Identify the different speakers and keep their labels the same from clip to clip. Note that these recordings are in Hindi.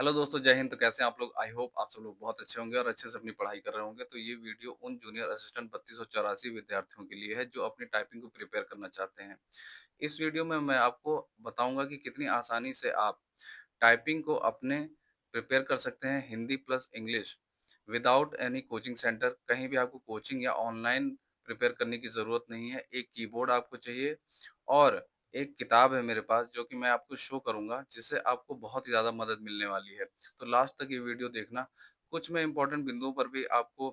Speaker 1: हेलो दोस्तों, जय हिंद। तो कैसे हैं आप लोग? आई होप आप सब लोग बहुत अच्छे होंगे और अच्छे से अपनी पढ़ाई कर रहे होंगे। तो ये वीडियो उन जूनियर असिस्टेंट 3284 विद्यार्थियों के लिए है जो अपनी टाइपिंग को प्रिपेयर करना चाहते हैं। इस वीडियो में मैं आपको बताऊंगा कि कितनी आसानी से आप टाइपिंग को अपने प्रिपेयर कर सकते हैं, Hindi plus English, without any coaching centre. कहीं भी आपको कोचिंग या ऑनलाइन प्रिपेयर करने की ज़रूरत नहीं है। एक कीबोर्ड आपको चाहिए और एक किताब है मेरे पास जो कि मैं आपको शो करूँगा, जिससे आपको बहुत ही ज़्यादा मदद मिलने वाली है। तो लास्ट तक ये वीडियो देखना। कुछ मैं इम्पोर्टेंट बिंदुओं पर भी आपको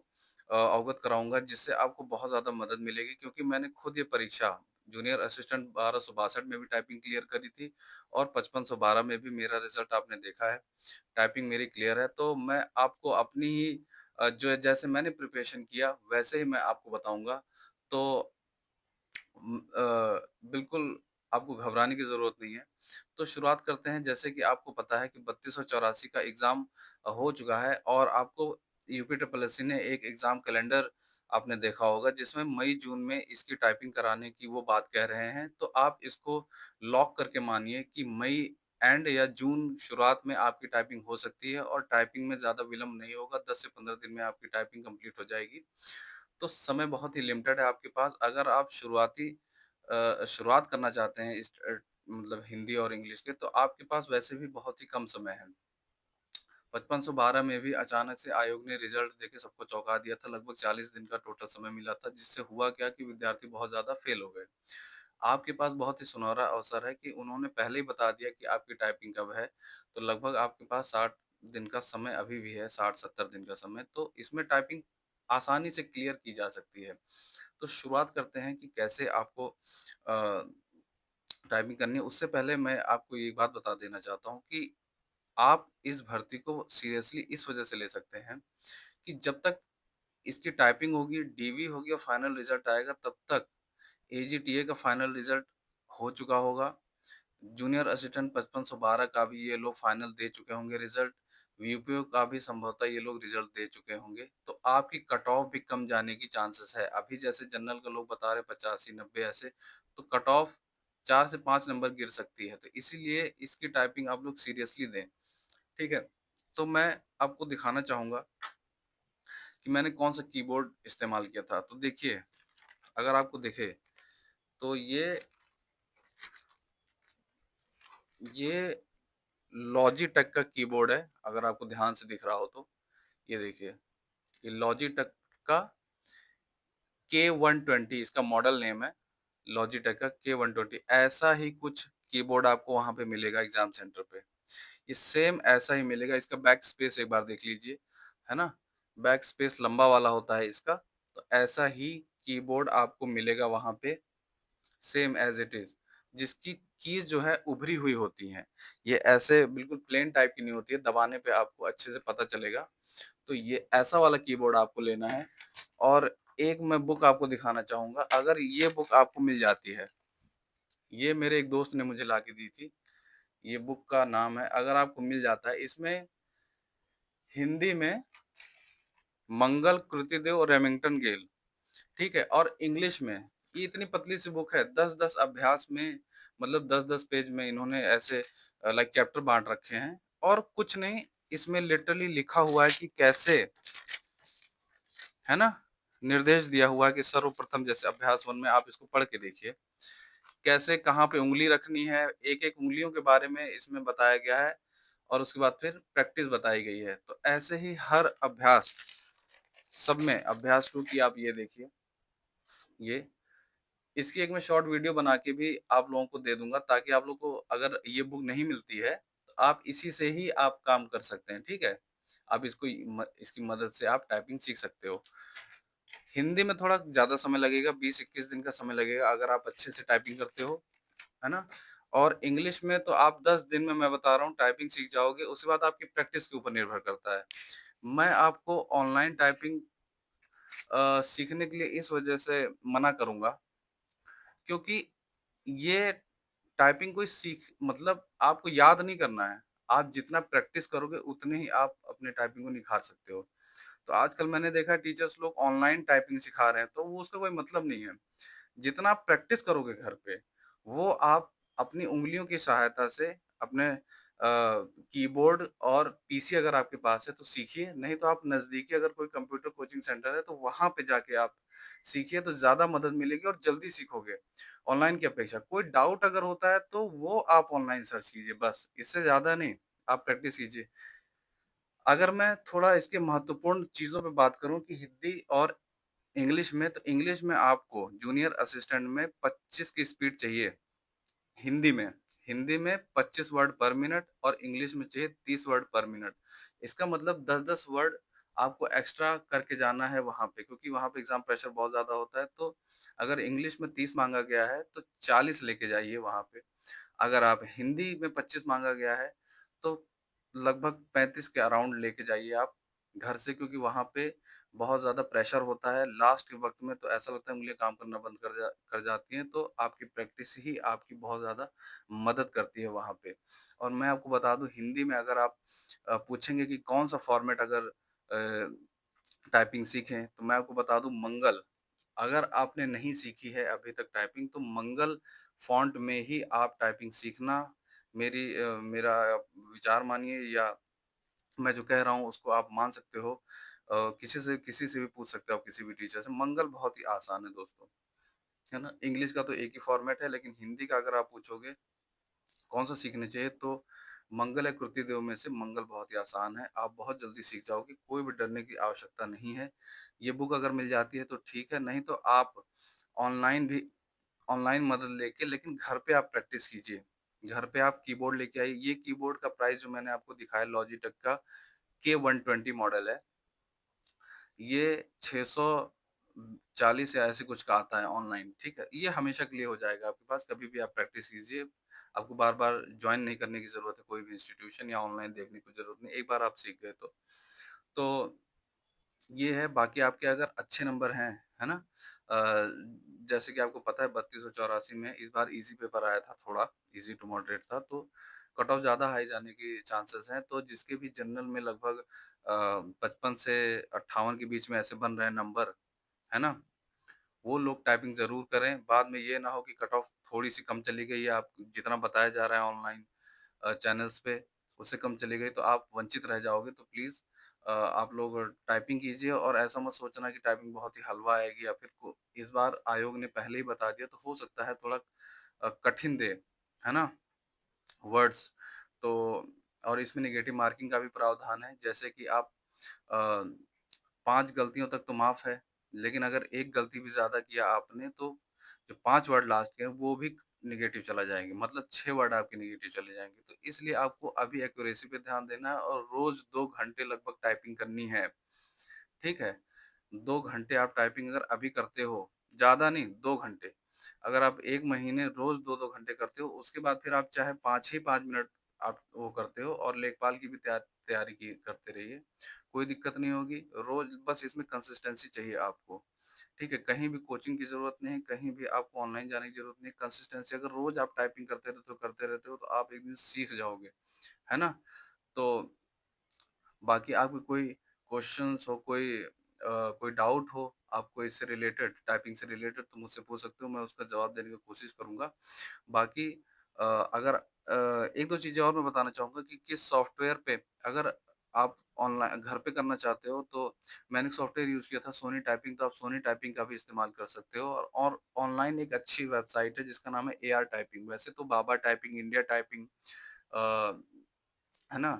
Speaker 1: अवगत कराऊँगा, जिससे आपको बहुत ज़्यादा मदद मिलेगी, क्योंकि मैंने खुद ये परीक्षा जूनियर असिस्टेंट 1262 में भी टाइपिंग क्लियर करी थी और 5512 में भी मेरा रिज़ल्ट आपने देखा है। टाइपिंग मेरी क्लियर है, तो मैं आपको अपनी ही जो है जैसे मैंने प्रिपरेशन किया वैसे ही मैं आपको बताऊँगा। तो बिल्कुल आपको घबराने की ज़रूरत नहीं है। तो शुरुआत करते हैं। जैसे कि आपको पता है कि 3284 का एग्ज़ाम हो चुका है और आपको यूपी ट्रिपल एससी ने एक एग्ज़ाम कैलेंडर आपने देखा होगा, जिसमें मई-जून में इसकी टाइपिंग कराने की वो बात कह रहे हैं। तो आप इसको लॉक करके मानिए कि मई एंड या जून शुरुआत में आपकी टाइपिंग हो सकती है और टाइपिंग में ज़्यादा विलंब नहीं होगा। 10 से 15 दिन में आपकी टाइपिंग कंप्लीट हो जाएगी। तो समय बहुत ही लिमिटेड है आपके पास। अगर आप शुरुआत करना चाहते हैं इस मतलब हिंदी और इंग्लिश के, तो आपके पास वैसे भी बहुत ही कम समय है। 5512 में भी अचानक से आयोग ने रिजल्ट देके सबको चौंका दिया था। लगभग 40 दिन का टोटल समय मिला था, जिससे हुआ क्या कि विद्यार्थी बहुत ज़्यादा फेल हो गए। आपके पास बहुत ही सुनहरा अवसर है कि उन्होंने पहले ही बता दिया कि आपकी टाइपिंग कब है। तो लगभग आपके पास 60 दिन का समय अभी भी है, 60-70 दिन का समय। तो इसमें टाइपिंग आसानी से क्लियर की जा सकती है। तो शुरुआत करते हैं कि कैसे आपको टाइपिंग करनी है। उससे पहले मैं आपको एक बात बता देना चाहता हूँ कि आप इस भर्ती को सीरियसली इस वजह से ले सकते हैं कि जब तक इसकी टाइपिंग होगी, डीवी होगी और फाइनल रिजल्ट आएगा, तब तक एजीटीए का फाइनल रिजल्ट हो चुका होगा। जूनियर असिस्टेंट 5512 का भी ये लोग फाइनल दे चुके होंगे रिजल्ट। वीपीओ का भी संभवतः ये लोग रिजल्ट दे चुके होंगे। तो आपकी कट ऑफ भी कम जाने की चांसेस है। अभी जैसे जनरल का लोग बता रहे 85-90 ऐसे, तो कट ऑफ 4 से 5 नंबर गिर सकती है। तो इसीलिए इसकी टाइपिंग आप लोग सीरियसली दें, ठीक है? तो मैं आपको दिखाना चाहूँगा कि मैंने कौन-सा कीबोर्ड इस्तेमाल किया था। तो देखिए, अगर आपको दिखे तो ये लॉजिटेक का कीबोर्ड है, अगर आपको ध्यान से दिख रहा हो तो। ये देखिए, ये लॉजिटेक का K120 इसका मॉडल नेम है, लॉजिटेक का K120। ऐसा ही कुछ कीबोर्ड आपको वहाँ पे मिलेगा एग्ज़ाम सेंटर पे। ये सेम ऐसा ही मिलेगा। इसका बैक स्पेस एक बार देख लीजिए, है ना? बैक स्पेस लंबा वाला होता है इसका। तो ऐसा ही कीबोर्ड आपको मिलेगा वहाँ पे, सेम एज़ इट इज़, जिसकी कीज़ जो है उभरी हुई होती हैं। ये ऐसे बिल्कुल प्लेन टाइप की नहीं होती है, दबाने पे आपको अच्छे से पता चलेगा। तो ये ऐसा वाला कीबोर्ड आपको लेना है। और एक मैं बुक आपको दिखाना चाहूँगा। अगर ये बुक आपको मिल जाती है, ये मेरे एक दोस्त ने मुझे लाके दी थी। ये बुक का नाम है, अगर आपको मिल जाता है, इसमें हिंदी में मंगल कृतिदेव और रेमिंगटन गेल, ठीक है? और इंग्लिश में ये इतनी पतली सी बुक है, 10-10 अभ्यास में, मतलब 10-10 पेज में इन्होंने ऐसे लाइक चैप्टर बाँट रखे हैं और कुछ नहीं, इसमें लिटरली लिखा हुआ है कि कैसे, है ना? निर्देश दिया हुआ है कि सर्वप्रथम जैसे अभ्यास 1 में आप इसको पढ़ के देखिए। कैसे कहाँ पे उँगली रखनी है, एक-एक उँगलियों के बारे में इसमें बताया गया है और उसके बाद फिर प्रैक्टिस बताई गई है। तो ऐसे ही हर अभ्यास, सब में अभ्यास 2 की आप ये देखिए, ये इसकी एक मैं शॉर्ट वीडियो बना के भी आप लोगों को दे दूँगा, ताकि आप लोग को अगर ये बुक नहीं मिलती है, तो आप इसी से ही आप काम कर सकते हैं, ठीक है? आप इसकी मदद से आप टाइपिंग सीख सकते हो। हिंदी में थोड़ा ज़्यादा समय लगेगा, 20-21 दिन का समय लगेगा अगर आप अच्छे से टाइपिंग करते हो, है ना? और इंग्लिश में तो आप 10 दिन में, मैं बता रहा हूँ, टाइपिंग सीख जाओगे। उसके बाद आपकी प्रैक्टिस के ऊपर निर्भर करता है। मैं आपको ऑनलाइन टाइपिंग सीखने के लिए इस वजह से मना करूँगा, क्योंकि ये टाइपिंग कोई सीख मतलब आपको याद नहीं करना है। आप जितना प्रैक्टिस करोगे उतने ही आप अपने टाइपिंग को निखार सकते हो। तो आजकल मैंने देखा है टीचर्स लोग ऑनलाइन टाइपिंग सिखा रहे हैं, तो वो उसका कोई मतलब नहीं है। जितना आप प्रैक्टिस करोगे घर पे, वो आप अपनी उँगलियों की सहायता से, अपने कीबोर्ड और पीसी अगर आपके पास है तो सीखिए, नहीं तो आप नज़दीकी अगर कोई कंप्यूटर कोचिंग सेंटर है तो वहाँ पे जाके आप सीखिए तो ज़्यादा मदद मिलेगी और जल्दी सीखोगे, ऑनलाइन की अपेक्षा। कोई डाउट अगर होता है तो वो आप ऑनलाइन सर्च कीजिए बस, इससे ज़्यादा नहीं, आप प्रैक्टिस कीजिए। अगर मैं थोड़ा इसके महत्वपूर्ण चीज़ों पे बात करूँ कि हिंदी और इंग्लिश में, तो इंग्लिश में आपको जूनियर असिस्टेंट में 25 की स्पीड चाहिए। हिंदी में, हिंदी में 25 वर्ड पर मिनट और इंग्लिश में चाहिए 30 वर्ड पर मिनट। इसका मतलब 10-10 वर्ड आपको एक्स्ट्रा करके जाना है वहाँ पे क्योंकि वहाँ पे एग्ज़ाम प्रेशर बहुत ज़्यादा होता है। तो अगर इंग्लिश में 30 माँगा गया है, तो 40 लेके जाइए वहाँ पे। अगर आप हिंदी में 25 माँगा गया है, तो लगभग 35 के अराउंड लेके जाइए आप घर से क्योंकि वहाँ पे बहुत ज़्यादा प्रेशर होता है। लास्ट के वक़्त में तो ऐसा लगता है उँगलियाँ काम करना बंद कर जाती हैं, तो आपकी प्रैक्टिस ही आपकी बहुत ज़्यादा मदद करती है वहाँ पे। और मैं आपको बता दूँ हिंदी में अगर आप पूछेंगे कि कौन-सा फ़ॉर्मेट अगर टाइपिंग सीखें, तो मैं आपको बता दूँ मंगल। अगर आपने नहीं सीखी है अभी तक टाइपिंग तो मंगल फ़ॉन्ट में ही आप टाइपिंग सीखना मेरा विचार मानिए या मैं जो कह रहा हूँ उसको आप मान सकते हो। किसी से भी पूछ सकते हो आप किसी भी टीचर से। मंगल बहुत ही आसान है दोस्तों, है ना? इंग्लिश का तो एक ही फ़ॉर्मेट है लेकिन हिंदी का अगर आप पूछोगे कौन-सा सीखना चाहिए तो मंगल या कृति देव में से मंगल बहुत ही आसान है। आप बहुत जल्दी सीख जाओगे, कोई भी डरने की आवश्यकता नहीं है। ये बुक अगर मिल जाती है तो ठीक है, नहीं तो आप ऑनलाइन भी ऑनलाइन मदद लेके लेकिन घर पे आप प्रैक्टिस कीजिए। घर पे आप कीबोर्ड लेके आइए। ये कीबोर्ड का प्राइस जो मैंने आपको दिखाया लॉजिटेक का K120 मॉडल है। ये 640 या ऐसे कुछ का आता है ऑनलाइन, ठीक है? ये हमेशा के लिए हो जाएगा आपके पास, कभी भी आप प्रैक्टिस कीजिए। आपको बार-बार जॉइन नहीं करने की ज़रूरत है कोई भी इंस्टीट्यूशन या ऑनलाइन देखने की ज़रूरत नहीं, एक बार आप सीख गए तो। तो ये है, बाकी आपके अगर अच्छे नंबर हैं, है ना? अ, जैसे कि आपको पता है 3284 में इस बार ईज़ी पेपर आया था थोड़ा, ईज़ी टू मॉडरेट था, तो कट ऑफ ज़्यादा हाई जाने के चांसेस हैं, तो जिसके भी जनरल में लगभग 55 से 58 के बीच में ऐसे बन रहे हैं नंबर, है ना? वो लोग टाइपिंग ज़रूर करें, बाद में ये ना हो कि कट ऑफ थोड़ी-सी कम चली गई या आप जितना बताया जा रहा है ऑनलाइन चैनल्स पे, उससे कम चली गई तो आप वंचित रह जाओगे। तो प्लीज़ आप लोग टाइपिंग कीजिए और ऐसा मत सोचना कि टाइपिंग बहुत ही हलवा आएगी या फिर को इस बार आयोग ने पहले ही बता दिया तो हो सकता है थोड़ा कठिन दे, है ना? वर्ड्स तो और इसमें नेगेटिव मार्किंग का भी प्रावधान है, जैसे कि आप अ, 5 गलतियों तक तो माफ़ है, लेकिन अगर 1 गलती भी ज़्यादा किया आपने तो जो 5 वर्ड लास्ट के हैं वो भी नेगेटिव चला जाएँगे, मतलब 6 वर्ड आपके नेगेटिव चले जाएँगे। तो इसलिए आपको अभी एक्यूरेसी पे ध्यान देना है और रोज़ 2 घंटे लगभग टाइपिंग करनी है, ठीक है? 2 घंटे आप टाइपिंग अगर अभी करते हो, ज़्यादा नहीं 2 घंटे। अगर आप 1 महीने रोज़ 2-2 घंटे करते हो, उसके बाद फिर आप चाहे 5 ही 5 मिनट आप वो करते हो और लेखपाल की भी तैयारी की करते रहिए। कोई दिक्कत नहीं होगी, रोज़ बस इसमें कंसिस्टेंसी चाहिए आपको, ठीक है? कहीं भी कोचिंग की ज़रूरत नहीं, कहीं भी आपको ऑनलाइन जाने की ज़रूरत नहीं, कंसिस्टेंसी अगर रोज़ आप टाइपिंग करते रहते हो, तो आप एक दिन सीख जाओगे, है ना? तो बाकी आपके कोई क्वेश्चन्स हो, कोई डाउट हो आपको इससे रिलेटेड, टाइपिंग से रिलेटेड तो मुझसे पूछ सकते हो, मैं उसका जवाब देने की कोशिश करूँगा। बाकी अगर 1-2 चीज़ें और मैं बताना चाहूँगा कि किस सॉफ्टवेयर पे अगर आप ऑनलाइन घर पे करना चाहते हो, तो मैंने एक सॉफ्टवेयर यूज़ किया था सोनी टाइपिंग, तो आप सोनी टाइपिंग का भी इस्तेमाल कर सकते हो और ऑनलाइन एक अच्छी वेबसाइट है जिसका नाम है एआर टाइपिंग। वैसे तो बाबा टाइपिंग, इंडिया टाइपिंग अ, है ना?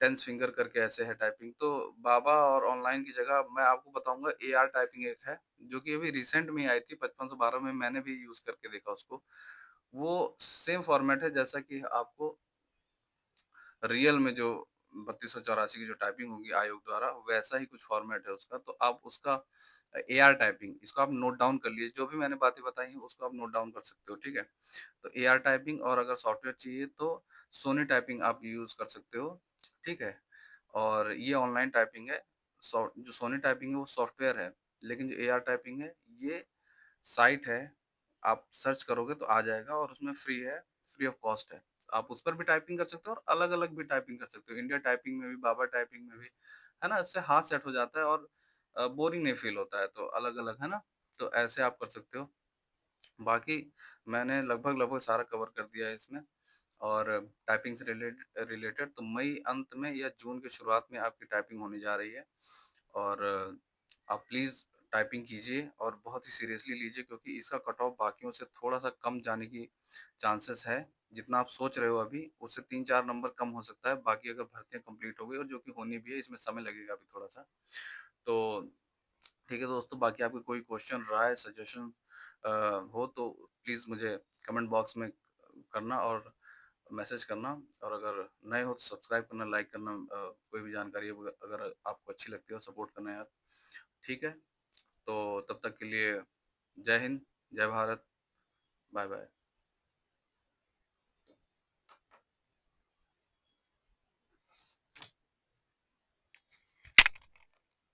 Speaker 1: टेंस फिंगर करके ऐसे है टाइपिंग, तो बाबा और ऑनलाइन की जगह मैं आपको बताऊँगा एआर टाइपिंग एक है, जो कि अभी रिसेंट में ही आई थी 55 से 12 में मैंने भी यूज़ करके देखा उसको। वो सेम फॉर्मेट है जैसा कि आपको रियल में जो 3284 की जो टाइपिंग होगी आयोग द्वारा, वैसा ही कुछ फॉर्मेट है उसका। तो आप उसका एआर टाइपिंग इसको आप नोट डाउन कर लीजिए, जो भी मैंने बातें बताई हैं उसको आप नोट डाउन कर सकते हो, ठीक है? तो एआर टाइपिंग और अगर सॉफ्टवेयर चाहिए तो सोनी टाइपिंग आप यूज़ कर सकते हो, ठीक है? और ये ऑनलाइन टाइपिंग है, जो सोनी टाइपिंग है वो सॉफ्टवेयर है, लेकिन जो एआर टाइपिंग है ये साइट है, आप सर्च करोगे तो आ जाएगा और उसमें फ्री है, फ्री ऑफ कॉस्ट है। आप उस पर भी टाइपिंग कर सकते हो और अलग-अलग भी टाइपिंग कर सकते हो। इंडिया टाइपिंग में भी, बाबा टाइपिंग में भी, है ना? इससे हाथ सेट हो जाता है और बोरिंग नहीं फ़ील होता है, तो अलग-अलग, है ना? तो ऐसे आप कर सकते हो। बाकी मैंने लगभग-लगभग सारा कवर कर दिया है इसमें। और टाइपिंग से रिलेटेड तो मई अंत में या जून की शुरुआत में आपकी टाइपिंग होने जा रही है। और आप प्लीज़ टाइपिंग कीजिए और बहुत ही सीरियसली लीजिए, क्योंकि इसका कट ऑफ बाकियों से थोड़ा-सा कम जाने की चांसेस है। जितना आप सोच रहे हो अभी, उससे 3-4 नंबर कम हो सकता है। बाकी अगर भर्तियाँ कंप्लीट हो गई, और जो कि होनी भी है, इसमें समय लगेगा अभी थोड़ा-सा। तो ठीक है दोस्तों, बाकी आपके कोई क्वेश्चन, राय, सजेशन अ, हो तो प्लीज़ मुझे कमेंट बॉक्स में करना और मैसेज करना। और अगर नए हो तो सब्सक्राइब करना, लाइक करना, कोई भी जानकारी अगर आपको अच्छी लगती है, सपोर्ट करना यार। ठीक है? तो तब तक के लिए जय हिंद, जय भारत, बाय-बाय।